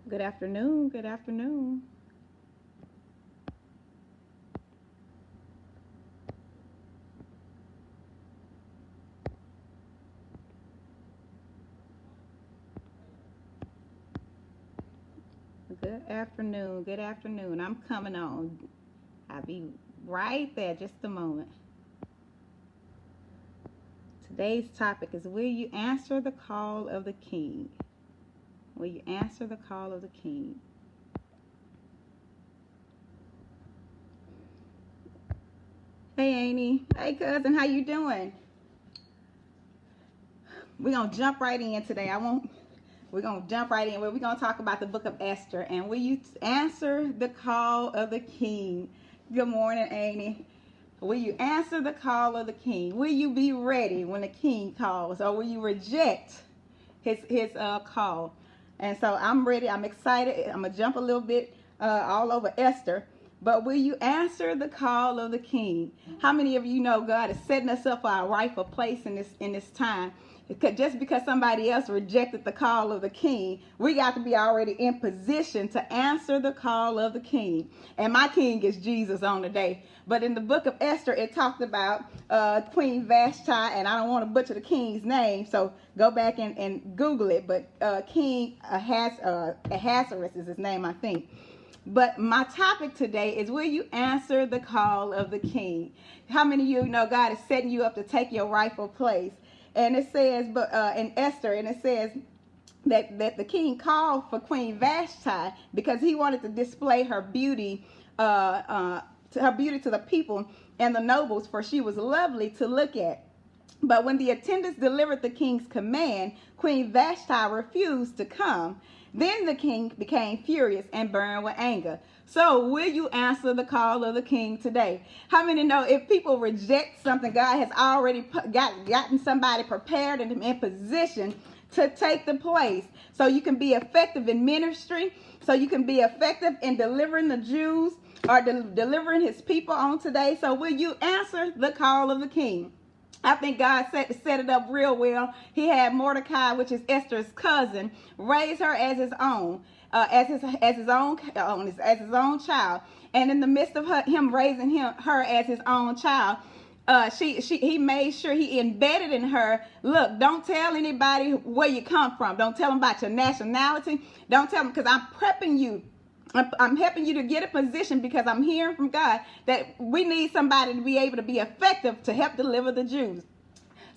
Good afternoon. Good afternoon. Good afternoon. Good afternoon. I'm coming on. I'll be right there just a moment. Today's topic is, will you answer the call of the king? Will you answer the call of the king? Hey Amy. Hey cousin, how you doing? We're gonna jump right in today. We're gonna jump right in where we're gonna talk about the book of Esther. And will you answer the call of the king? Good morning, Amy. Will you answer the call of the king? Will you be ready when the king calls, or will you reject his call? And so I'm ready. I'm excited. I'm gonna jump a little bit all over Esther. But will you answer the call of the king? How many of you know God is setting us up for our rightful place in this time? Just because somebody else rejected the call of the king, we got to be already in position to answer the call of the king. And my king is Jesus on the day. But in the book of Esther, it talked about Queen Vashti, and I don't want to butcher the king's name, so go back and Google it. But King Ahasuerus is his name, I think. But my topic today is, will you answer the call of the king? How many of you know God is setting you up to take your rightful place? And it says, but in Esther, and it says that the king called for Queen Vashti because he wanted to display her beauty, to the people and the nobles, for she was lovely to look at. But when the attendants delivered the king's command, Queen Vashti refused to come. Then the king became furious and burned with anger. So, will you answer the call of the king today? How many know if people reject something, God has already gotten somebody prepared and in position to take the place, so you can be effective in ministry, so you can be effective in delivering the Jews or delivering his people on today? So, will you answer the call of the king? I think God set it up real well. He had Mordecai, which is Esther's cousin, raise her as his own, as his own child. And in the midst of him raising her as his own child, he made sure he embedded in her, look, don't tell anybody where you come from. Don't tell them about your nationality. Don't tell them, because I'm prepping you. I'm helping you to get a position, because I'm hearing from God that we need somebody to be able to be effective to help deliver the Jews.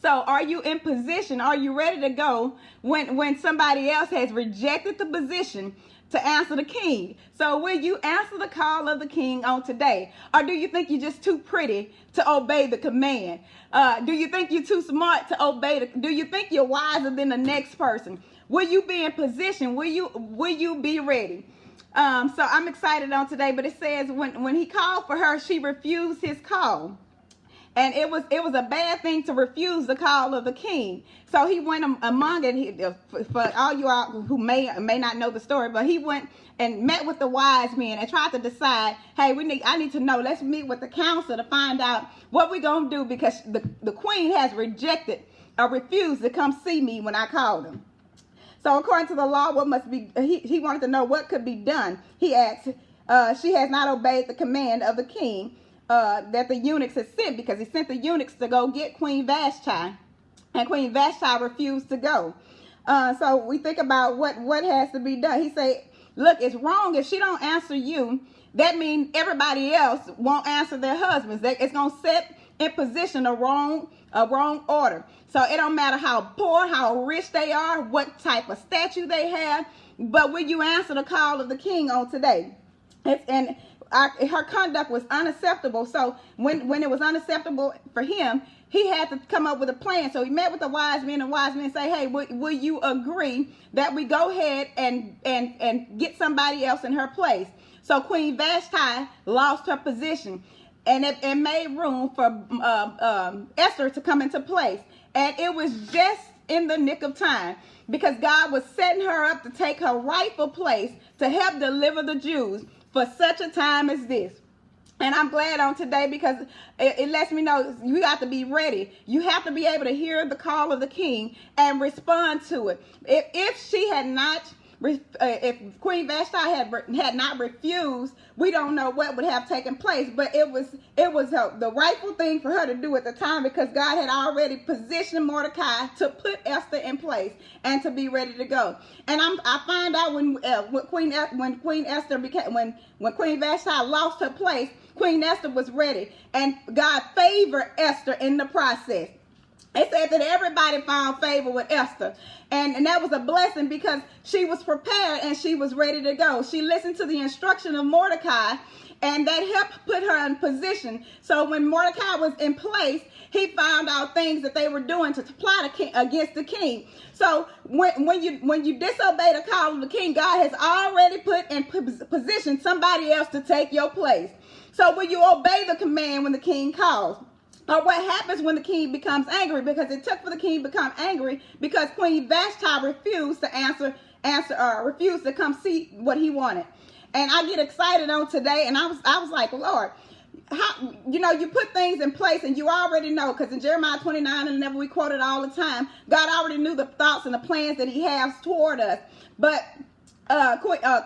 So are you in position? Are you ready to go when somebody else has rejected the position to answer the king? So will you answer the call of the king on today? Or do you think you're just too pretty to obey the command? Do you think you're too smart to obey? Do you think you're wiser than the next person? Will you be in position? Will you be ready? So I'm excited on today, but it says when he called for her, she refused his call. And it was a bad thing to refuse the call of the king. So he went among it. For all you all who may not know the story, but he went and met with the wise men and tried to decide, hey, I need to know. Let's meet with the council to find out what we're going to do, because the queen has rejected or refused to come see me when I called him. So according to the law, what must be? He wanted to know what could be done. He asked, she has not obeyed the command of the king that the eunuchs had sent, because he sent the eunuchs to go get Queen Vashti, and Queen Vashti refused to go. So we think about what has to be done. He said, look, it's wrong if she don't answer you. That means everybody else won't answer their husbands. It's going to set in position a wrong order. So it don't matter how poor, how rich they are, what type of statue they have, but will you answer the call of the king on today? Her conduct was unacceptable. So when it was unacceptable for him, he had to come up with a plan. So he met with the wise men, and wise men say, hey, will you agree that we go ahead and get somebody else in her place? So Queen Vashti lost her position, and it made room for Esther to come into place. And it was just in the nick of time, because God was setting her up to take her rightful place to help deliver the Jews for such a time as this. And I'm glad on today, because it lets me know you got to be ready. You have to be able to hear the call of the king and respond to it. If she had not if Queen Vashti had not refused, we don't know what would have taken place. But it was the rightful thing for her to do at the time, because God had already positioned Mordecai to put Esther in place and to be ready to go. And I find out when Queen Vashti lost her place, Queen Esther was ready, and God favored Esther in the process. It said that everybody found favor with Esther. And that was a blessing, because she was prepared and she was ready to go. She listened to the instruction of Mordecai, and that helped put her in position. So when Mordecai was in place, he found out things that they were doing to plot against the king. So when you disobey the call of the king, God has already put in position somebody else to take your place. So when you obey the command when the king calls, or what happens when the king becomes angry, because it took for the king to become angry because Queen Vashti refused to refused to come see what he wanted. And I get excited on today, and I was like, Lord, how, you put things in place, and you already know, because in Jeremiah 29:11, we quote it all the time, God already knew the thoughts and the plans that he has toward us. But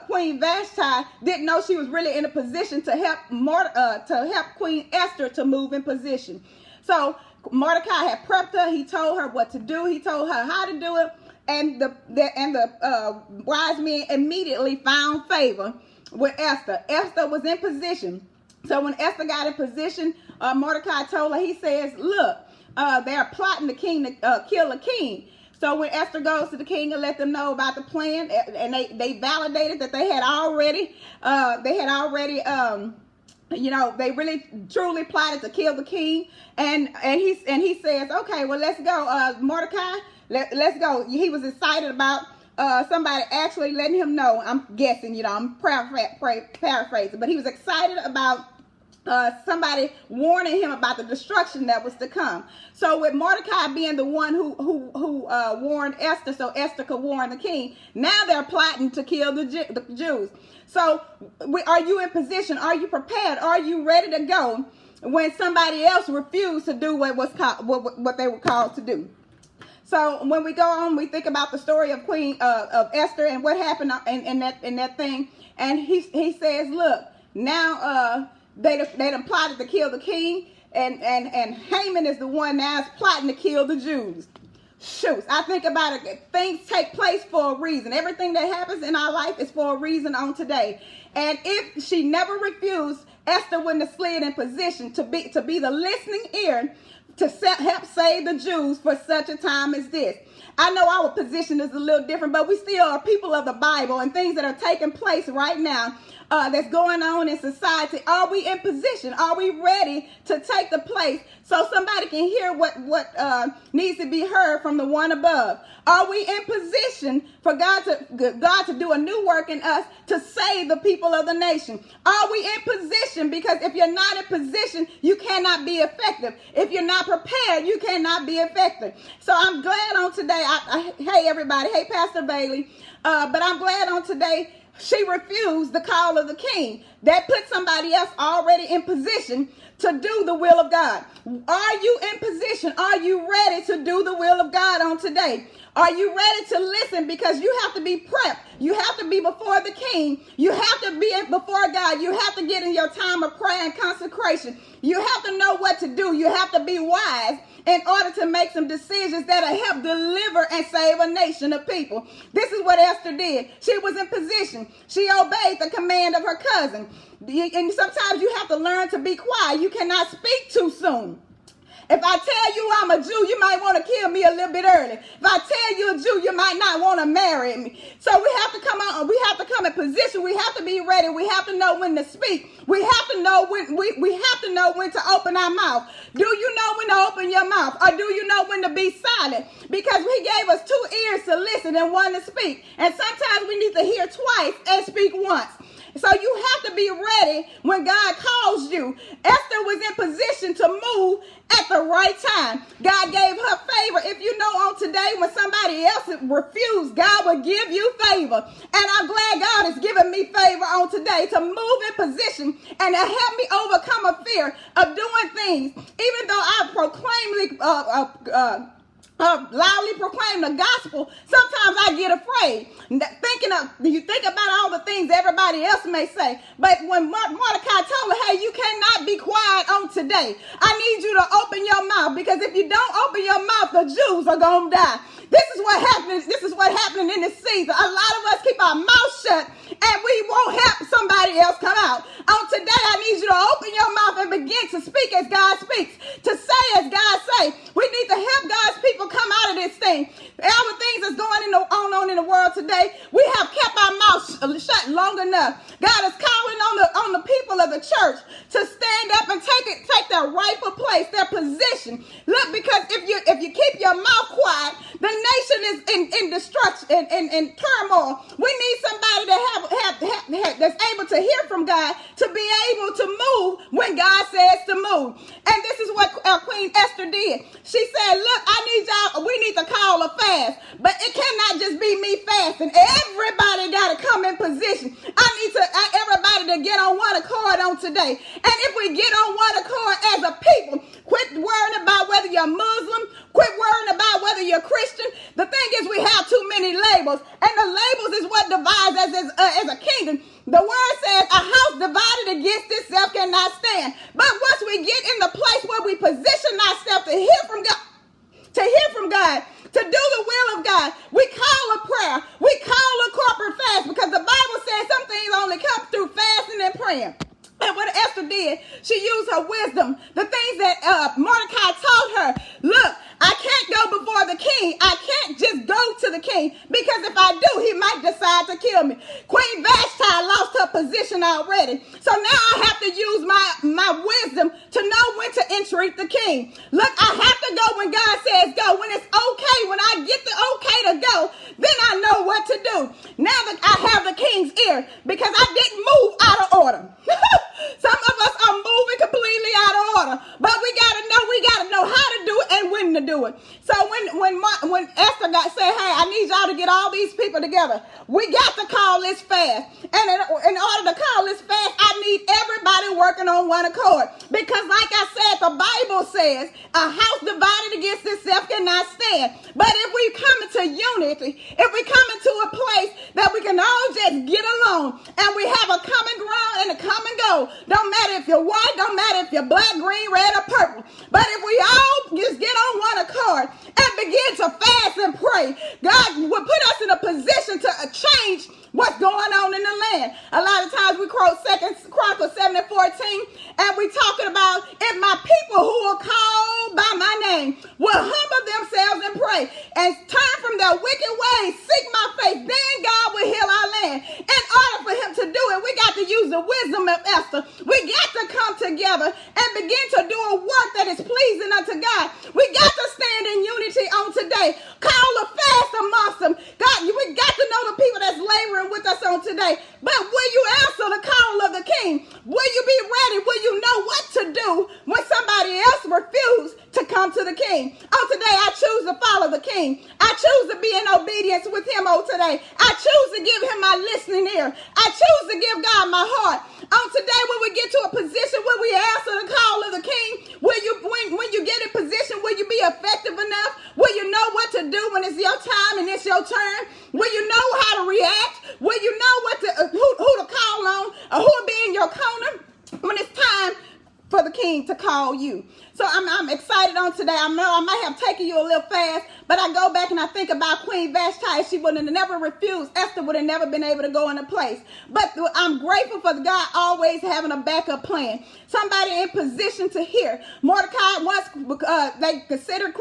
Queen Vashti didn't know she was really in a position to help Queen Esther to move in position. So Mordecai had prepped her. He told her what to do. He told her how to do it, and the wise men immediately found favor with Esther. Esther was in position. So when Esther got in position, Mordecai told her, he says, look, they're plotting the king to kill the king. So when Esther goes to the king and let them know about the plan, and they validated that they they really truly plotted to kill the king, and he says, okay, well, let's go, Mordecai, let's go. He was excited about somebody actually letting him know. I'm guessing, I'm paraphrasing, but he was excited about somebody warning him about the destruction that was to come. So with Mordecai being the one who warned Esther, so Esther could warn the king, now they're plotting to kill the Jews. So are you in position? Are you prepared? Are you ready to go when somebody else refused to do what they were called to do? So when we go on, we think about the story of of Esther and what happened in that thing. And he says, look, now they done plotted to kill the king, and Haman is the one now is plotting to kill the Jews. Shoot, I think about it. Things take place for a reason. Everything that happens in our life is for a reason on today. And if she never refused, Esther wouldn't have slid in position to be the listening ear to help save the Jews for such a time as this. I know our position is a little different, but we still are people of the Bible, and things that are taking place right now that's going on in society. Are we in position? Are we ready to take the place so somebody can hear what needs to be heard from the one above? Are we in position for God to do a new work in us to save the people of the nation? Are we in position? Because if you're not in position, you cannot be effective. If you're not prepared, you cannot be effective. So I'm glad on today. Hey, everybody. Hey, Pastor Bailey. But I'm glad on today she refused the call of the king. That put somebody else already in position to do the will of God. Are you in position? Are you ready to do the will of God on today? Are you ready to listen? Because you have to be prepped. You have to be before the king. You have to be before God. You have to get in your time of prayer and consecration. You have to know what to do. You have to be wise in order to make some decisions that'll help deliver and save a nation of people. This is what Esther did. She was in position. She obeyed the command of her cousin. And sometimes you have to learn to be quiet. You cannot speak too soon. If I tell you I'm a Jew, you might want to kill me a little bit early. If I tell you a Jew, you might not want to marry me. So we have to come in position. We have to be ready. We have to know when to speak. We have to know when to open our mouth. Do you know when to open your mouth? Or do you know when to be silent? Because he gave us 2 ears to listen and 1 to speak. And sometimes we need to hear twice and speak once. So you have to be ready when God calls you. Esther was in position to move at the right time. God gave her favor. If you know on today when somebody else refused, God will give you favor. And I'm glad God has given me favor on today to move in position and to help me overcome a fear of doing things. Even though I loudly proclaim the gospel, sometimes I get afraid. You think about all the things everybody else may say. But when Mordecai told her, hey, you cannot be quiet on today. I need you to open your mouth, because if you don't open your mouth, the Jews are going to die. This is what happening in this season. A lot of us keep our mouth shut and we won't have somebody else come out. On today, I need you to open your mouth and begin to speak as God speaks, to say as God say. We need to help God's people come out of this thing. All the things that's going on in the world today, we have kept our mouths shut long enough. God is calling on the people of the church to stand up and take their rightful place, their position. Look, because if you keep your mouth quiet, the nation is in destruction, in turmoil. We need somebody to have that's able to hear from God, to be able to move when God says to move. And this is what Queen Esther did. She said, look, we need to call a fast, but it cannot just be me fasting. Everybody got to come in position. I need everybody to get on one accord on today. And if we get on one accord as a people, quit worrying about whether you're Muslim, quit worrying about whether you're Christian. The thing is, we have too many labels, and the labels is what divides us as a kingdom. The word says a house divided against itself cannot stand. But once we get in the place where we position ourselves to hear from God, to do the will of God, we call a prayer, we call a corporate fast, because the Bible says some things only come through fasting and praying. And what Esther did, she used her wisdom, the things that Mordecai taught her. Look, I can't go before the king. I can't just go to the king, because if I do, he might decide to kill me. Queen Vashti lost her position already. So now I have to use my wisdom to know when to entreat the king. Look, I have to go when God says go. When it's okay, when I get the okay to go, then I know what to do. Now that I have the king's ear, because I didn't move out of order. Some of us are moving completely out of order, but we gotta know how to do it and when to do it. So when Esther said, hey, I need y'all to get all these people together, we got to call this fast. And in order to call this fast, I need everybody working on one accord. Because like I said, the Bible says a house divided against itself cannot stand. But if we come into unity, if we come into a place that we can all just get along, and we have a common ground and a common goal, don't matter if you're white, don't matter if you're black, green, red, or purple, but if we all just get on one accord and begin to fast and pray, God will put us in a position to change what's going on in the land. A lot of times we quote 2 Chronicles 7:14, and we talking about, if my people who are called by my name will humble themselves and pray and turn from their wicked ways, seek my face, then God will heal our land. In order for him to do it, we got to use the wisdom of Esther. We got to come together and begin to do a work that is pleasing unto God. We got to stand in unity on today. Call a fast amongst them. God, we got to know the people that's laboring with us on today. But will you answer the call of the king? Will you be ready? Will you know what to do when somebody else refuses to come to the king? Oh, today I choose to follow the king. I choose to be in obedience with him. Oh, today I choose to give him my listening ear. I choose to give God my heart. On today, when we get to a position where we answer the call of the king, when you get in position, will you be effective enough? Will you know what to do when it's your time and it's your turn? Will you know how to react? Will you know who to call on, or who will be in your corner when it's time for the king to call you? So I'm excited on today. I know I might have taken you a little fast, but I go back and I think about Queen Vashti. She would have never refused. Esther would have never been able to go in a place. But I'm grateful for God always having a backup plan. Somebody in position to hear. Mordecai, once they considered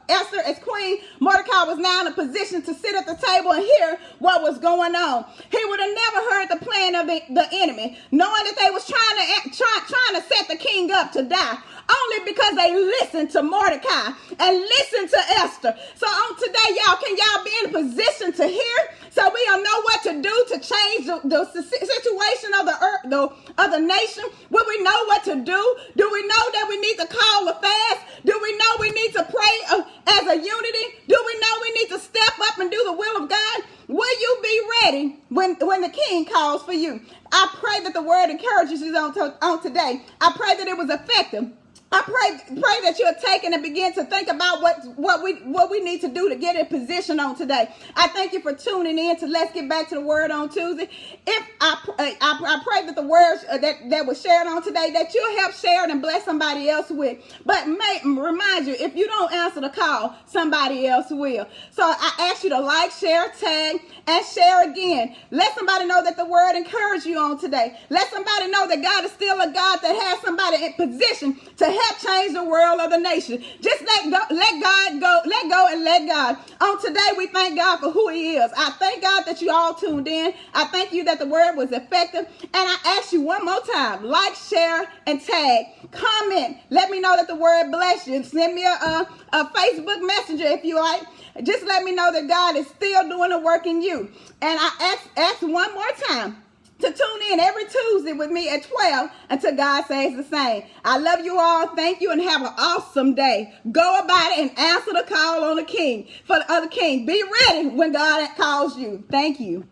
Esther as queen, Mordecai was now in a position to sit at the table and hear what was going on. He would have never heard the plan of the enemy, knowing that they was trying to set the king up to die, only because they listened to Mordecai and listened to Esther. So on today, can y'all be in a position to hear, so we'll know what to do to change the situation of the nation? Will we know what to do? Do we know that we need to call a fast? Do we know we need to pray as a unity? Do we know we need to step up and do the will of God? Will you be ready when the king calls for you? I pray that the word encourages you on today. I pray that it was effective. I pray that you're taking and begin to think about what we need to do to get in position on today. I thank you for tuning in to Let's Get Back to the Word on Tuesday. If I pray that the words that was shared on today, that you'll help share it and bless somebody else with. But remind you, if you don't answer the call, somebody else will. So I ask you to like, share, tag, and share again. Let somebody know that the word encouraged you on today. Let somebody know that God is still a God that has somebody in position to help change the world or the nation. Just let God go and let God. On today, we thank God for who he is. I thank God that you all tuned in. I thank you that the word was effective. And I ask you one more time, like, share, and tag. Comment. Let me know that the word bless you. Send me a Facebook messenger if you like. Just let me know that God is still doing the work in you. And I ask one more time to tune in every Tuesday with me at 12 until God says the same. I love you all. Thank you and have an awesome day. Go about it and answer the call on the King. For the other King, be ready when God calls you. Thank you.